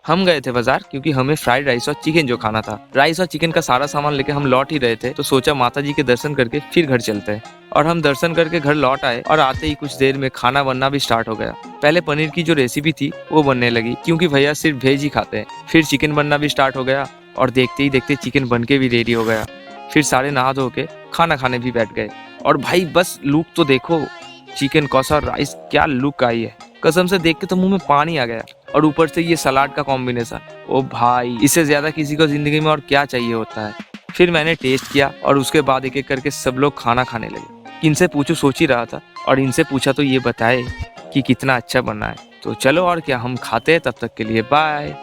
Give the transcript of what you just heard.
हम गए थे बाजार क्योंकि हमें फ्राइड राइस और चिकन जो खाना था। राइस और चिकन का सारा सामान लेके हम लौट ही रहे थे तो सोचा माता जी के दर्शन करके फिर घर चलते हैं। और हम दर्शन करके घर लौट आए और आते ही कुछ देर में खाना बनना भी स्टार्ट हो गया। पहले पनीर की जो रेसिपी थी वो बनने लगी क्योंकि भैया सिर्फ वेज ही खाते हैं। फिर चिकन बनना भी स्टार्ट हो गया और देखते ही देखते चिकन बन के भी रेडी हो गया। फिर सारे नहा धो के खाना खाने भी बैठ गए। और भाई बस लुक तो देखो, चिकन कौसा राइस क्या लुक आई है, कसम से देख के तो मुंह में पानी आ गया। और ऊपर से ये सलाद का कॉम्बिनेशन, ओ भाई इससे ज्यादा किसी को जिंदगी में और क्या चाहिए होता है। फिर मैंने टेस्ट किया और उसके बाद एक एक करके सब लोग खाना खाने लगे। इनसे पूछो सोच ही रहा था और इनसे पूछा तो ये बताए कि कितना अच्छा बना है। तो चलो और क्या, हम खाते हैं, तब तक के लिए बाय।